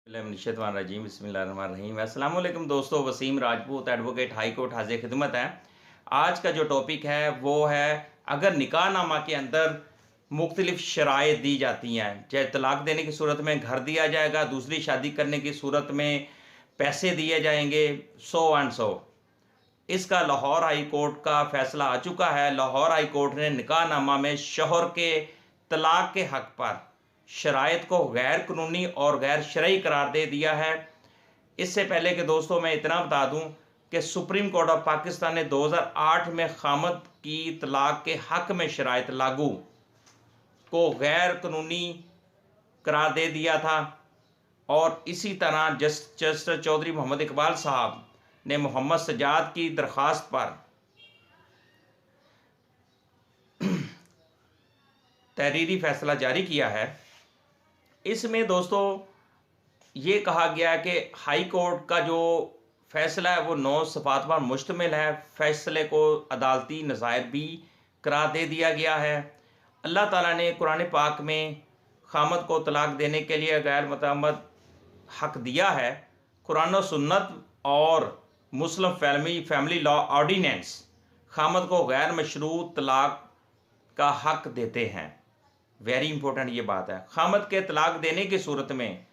रजीम बिस्मिल्लाहिर्रहमानिर्रहीम। अस्सलाम वालेकुम दोस्तों, Wasim Rajput advocate high court हाजिर खिदमत है। आज का जो टॉपिक है वो है, अगर निकाहनामा के अंदर मुख्तलिफ शराइत दी जाती हैं, चाहे तलाक देने की सूरत में घर दिया जाएगा, दूसरी शादी करने की सूरत में पैसे दिए जाएंगे, सो एंड सो। इसका लाहौर हाई कोर्ट का फैसला आ चुका है। लाहौर हाई कोर्ट ने निकाहनामा में शौहर के तलाक के हक पर शराइत को गैर कानूनी और गैर शरई करार दे दिया है। इससे पहले कि दोस्तों मैं इतना बता दूं कि सुप्रीम कोर्ट ऑफ पाकिस्तान ने 2008 में खामद की तलाक के हक में शराइत लागू को गैर कानूनी करार दे दिया था। और इसी तरह जस्टिस चौधरी मोहम्मद इकबाल साहब ने मोहम्मद सजाद की दरख्वास्त पर तहरीरी फैसला जारी किया है। इसमें दोस्तों ये कहा गया है कि हाई कोर्ट का जो फैसला है वो 9 सफ़ात पर मुश्तमिल है। फैसले को अदालती नज़ायर भी करार दे दिया गया है। अल्लाह ताला ने कुरान पाक में खामद को तलाक देने के लिए गैर मतअम्मद हक दिया है। कुरान और सुन्नत और मुस्लिम फैमिली लॉ ऑर्डिनेंस खामद को गैर मशरूत तलाक का हक देते हैं। वेरी इंपॉर्टेंट ये बात है। खामद के तलाक देने की सूरत में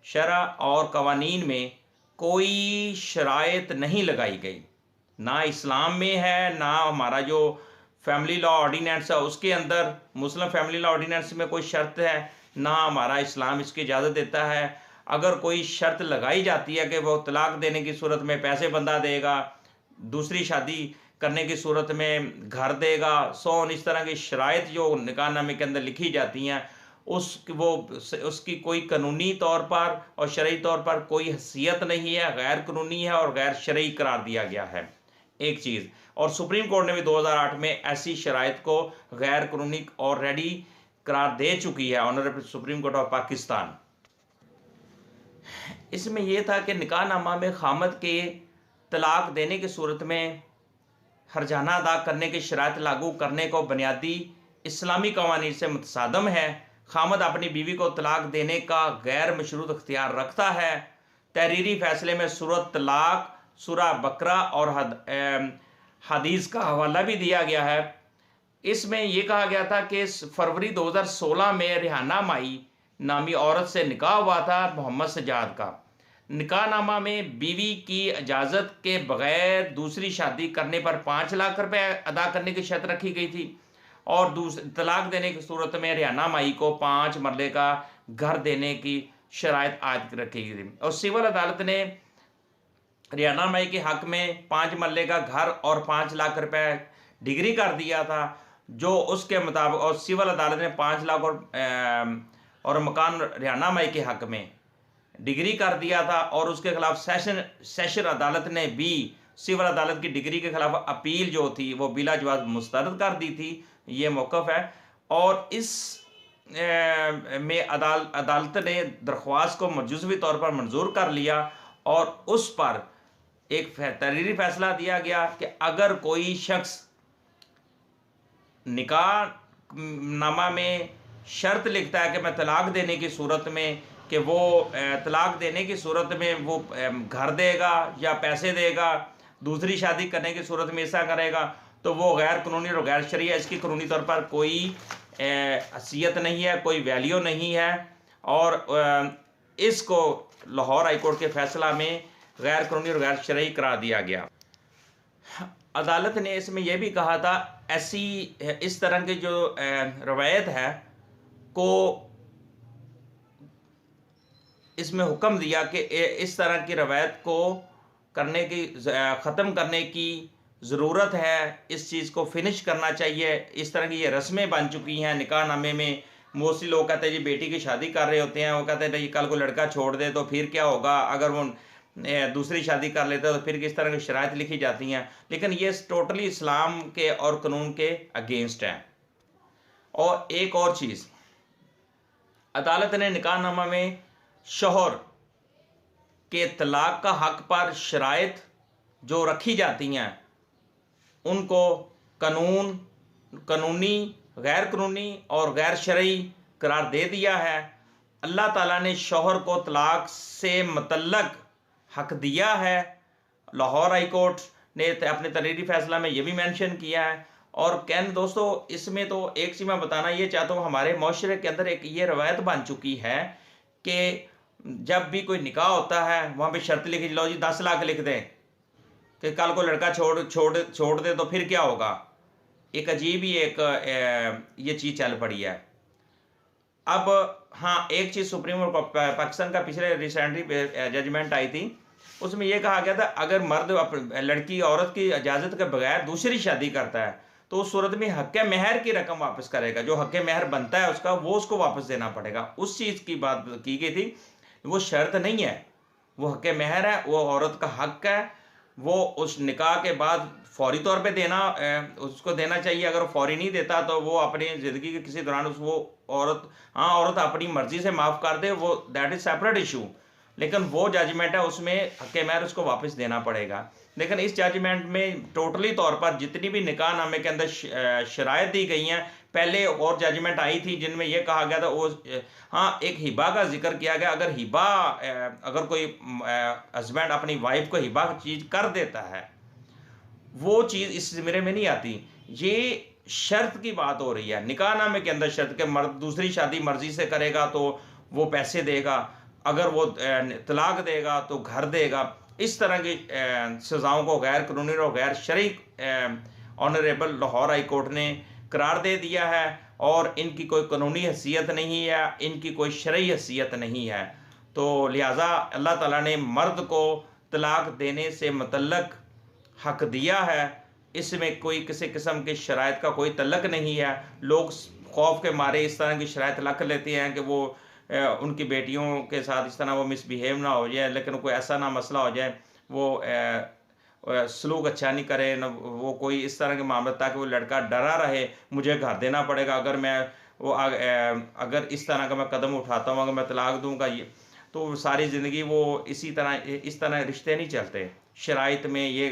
शरा और कवानीन में कोई शराइत नहीं लगाई गई, ना इस्लाम में है, ना हमारा जो फैमिली लॉ ऑर्डिनेंस है उसके अंदर, मुस्लिम फैमिली लॉ ऑर्डिनेंस में कोई शर्त है, ना हमारा इस्लाम इसकी इजाज़त देता है। अगर कोई शर्त लगाई जाती है कि वो तलाक देने की सूरत में पैसे बंदा देगा, दूसरी शादी करने की सूरत में घर देगा, सौन इस तरह की शराइत जो निकाहनामे के अंदर लिखी जाती हैं, उसकी कोई कानूनी तौर पर और शरई तौर पर कोई हैसियत नहीं है, गैर कानूनी है और गैर शरई करार दिया गया है। एक चीज़, और सुप्रीम कोर्ट ने भी 2008 में ऐसी शराइत को गैर कानूनी ऑलरेडी करार दे चुकी है, honourable supreme court of Pakistan. इसमें यह था कि निकाहनामा में खामद के तलाक देने की सूरत में हर्जाना अदा करने की शराइत लागू करने को बुनियादी इस्लामी कवानीन से मुतसादम है। खामद अपनी बीवी को तलाक देने का गैर मशरूत अख्तियार रखता है। तहरीरी फैसले में सूरत तलाक, सूरा बकरा और हदीस का हवाला भी दिया गया है। इसमें यह कहा गया था कि फरवरी 2016 में रिहाना माई नामी औरत से निकाह हुआ था मोहम्मद सजाद का। निकाहनामा में बीवी की इजाज़त के बगैर दूसरी शादी करने पर 5 लाख रुपए अदा करने की शर्त रखी गई थी और तलाक देने की सूरत में रिहाना माई को 5 मरले का घर देने की शराइत आयद रखी गई थी। और सिविल अदालत ने रिहाना माई के हक में 5 मरले का घर और 5 लाख रुपए डिग्री कर दिया था, जो उसके मुताबिक, और सिविल अदालत ने 5 लाख और मकान रिहाना माई के हक में डिग्री कर दिया था। और उसके खिलाफ सेशन अदालत ने भी सिविल अदालत की डिग्री के खिलाफ अपील जो थी वो बिला जवाब मुस्तरद कर दी थी। ये मौक़िफ़ है। और इस में अदालत ने दरख्वास्त को मजूज़वी तौर पर मंजूर कर लिया और उस पर एक तहरीरी फैसला दिया गया कि अगर कोई शख्स निकाहनामा में शर्त लिखता है कि मैं तलाक देने की सूरत में कि वो तलाक देने की सूरत में वो घर देगा या पैसे देगा, दूसरी शादी करने की सूरत में ऐसा करेगा, तो वो गैर कानूनी और गैर शरई है। इसकी कानूनी तौर पर कोई हैसियत नहीं है, कोई वैल्यू नहीं है। और इसको लाहौर हाई कोर्ट के फैसला में गैर कानूनी और गैर शरई करार दिया गया। अदालत ने इसमें यह भी कहा था, ऐसी इस तरह की जो रवायत है को इसमें हुक्म दिया कि इस तरह की रवायत को ख़त्म करने की ज़रूरत है, इस चीज़ को फिनिश करना चाहिए। इस तरह की ये रस्में बन चुकी हैं निकाहनामे में। मोस्टली लोग कहते हैं जी बेटी की शादी कर रहे होते हैं, वो कहते हैं जी कल को लड़का छोड़ दे तो फिर क्या होगा, अगर वो दूसरी शादी कर लेता है तो फिर किस तरह की शराइत लिखी जाती हैं। लेकिन ये टोटली इस्लाम के और कानून के अगेंस्ट है। और एक और चीज़, अदालत ने निकाहनामा में शौहर के तलाक का हक पर शराइत जो रखी जाती हैं उनको कानूनी, गैर कानूनी और गैर शरई करार दे दिया है। अल्लाह ताला ने शौहर को तलाक से मुतल्लक हक दिया है। लाहौर हाई कोर्ट ने अपने तहरीरी फैसला में ये भी मेंशन किया है। और कहने दोस्तों, इसमें तो एक चीज़ मैं बताना ये चाहता हूँ, हमारे माशरे के अंदर एक ये रवायत बन चुकी है कि जब भी कोई निकाह होता है वहाँ पे शर्त लिखी, लो जी 10 लाख लिख दें कि कल को लड़का छोड़ दे तो फिर क्या होगा। एक अजीब ही ये चीज़ चल पड़ी है। अब हाँ, एक चीज़ सुप्रीम कोर्ट पाकिस्तान का पिछले रिसेंटली जजमेंट आई थी, उसमें यह कहा गया था अगर मर्द लड़की औरत की इजाज़त के बगैर दूसरी शादी करता है तो उस सूरत में हक़ महर की रकम वापस करेगा, जो हक़ महर बनता है उसका वो उसको वापस देना पड़ेगा। उस चीज़ की बात की गई थी, वो शर्त नहीं है, वो हक़ महर है, वो औरत का हक़ है, वो उस निकाह के बाद फौरी तौर पे उसको देना चाहिए। अगर फौरी नहीं देता तो वो अपनी ज़िंदगी के किसी दौरान औरत अपनी मर्ज़ी से माफ़ कर दे, वो दैट इज़ सेपरेट इशू। लेकिन वो जजमेंट है, उसमें हक़ महर उसको वापस देना पड़ेगा। लेकिन इस जजमेंट में टोटली तौर पर जितनी भी निकाह नामे के अंदर शराइत दी गई हैं, पहले और जजमेंट आई थी जिनमें यह कहा गया था वो हाँ, एक हिबा का जिक्र किया गया। अगर कोई हस्बैंड अपनी वाइफ को हिबा चीज़ कर देता है, वो चीज़ इस ज़िम्मे में नहीं आती। ये शर्त की बात हो रही है निकाह नामे के अंदर, शर्त के मर्द दूसरी शादी मर्जी से करेगा तो वो पैसे देगा, अगर वो तलाक देगा तो घर देगा। इस तरह की सज़ाओं को गैर कानूनी और गैर शरई ऑनरेबल लाहौर हाई कोर्ट ने करार दे दिया है और इनकी कोई कानूनी हैसियत नहीं है, इनकी कोई शरई हैसियत नहीं है। तो लिहाजा अल्लाह ताला ने मर्द को तलाक देने से मुतल्लक हक दिया है, इसमें कोई किसी किस्म की शराइत का कोई तल्लक नहीं है। लोग खौफ के मारे इस तरह की शराइत रख लेते हैं कि वो उनकी बेटियों के साथ इस तरह वो मिसबिहेव ना हो जाए, लेकिन कोई ऐसा ना मसला हो जाए, वो सलूक अच्छा नहीं करे, न वो कोई इस तरह के मामले, ताकि वो लड़का डरा रहे मुझे घर देना पड़ेगा अगर मैं अगर इस तरह का मैं कदम उठाता हूँ, अगर मैं तलाक दूंगा ये तो सारी ज़िंदगी वो इस तरह रिश्ते नहीं चलते शराइत में ये।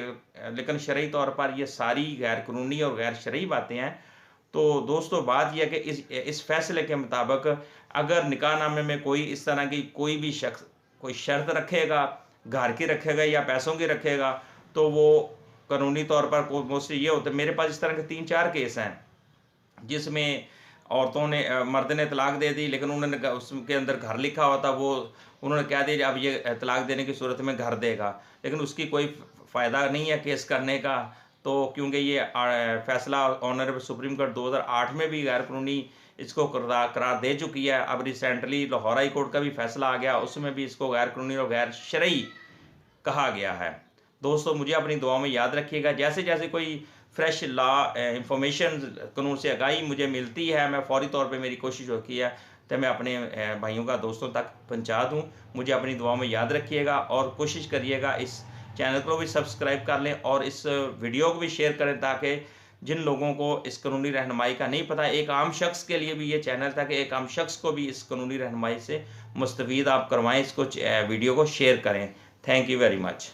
लेकिन शरई तौर पर ये सारी गैर कानूनी और गैर शरई बातें हैं। तो दोस्तों, बात यह है कि इस फैसले के मुताबिक अगर निकाहनामे में कोई इस तरह की कोई भी शख्स कोई शर्त रखेगा, घर की रखेगा या पैसों की रखेगा, तो वो कानूनी तौर पर मोस्टली ये होता है। मेरे पास इस तरह के 3-4 केस हैं जिसमें मर्द ने तलाक दे दी, लेकिन उन्होंने उसके अंदर घर लिखा हुआ था, वो उन्होंने कह दिया अब ये तलाक देने की सूरत में घर देगा, लेकिन उसकी कोई फ़ायदा नहीं है केस करने का। तो क्योंकि ये फैसला ऑनरेबल सुप्रीम कोर्ट 2008 में भी गैर कानूनी इसको करार दे चुकी है। अब रिसेंटली लाहौर हाई कोर्ट का भी फैसला आ गया, उसमें भी इसको गैर कानूनी और गैर शरई कहा गया है। दोस्तों, मुझे अपनी दुआ में याद रखिएगा, जैसे जैसे कोई फ्रेश इंफॉर्मेशन कानून से आगाही मुझे मिलती है, मैं फौरी तौर पे मेरी कोशिश होती है तो मैं अपने भाइयों का दोस्तों तक पहुंचा दूं। मुझे अपनी दुआ में याद रखिएगा और कोशिश करिएगा इस चैनल को भी सब्सक्राइब कर लें और इस वीडियो को भी शेयर करें, ताकि जिन लोगों को इस कानूनी रहनुमाई का नहीं पता, एक आम शख्स के लिए भी ये चैनल था कि एक आम शख्स को भी इस कानूनी रहनुमाई से मुस्तफ़ीद आप करवाएँ, इसको वीडियो को शेयर करें। Thank you very much.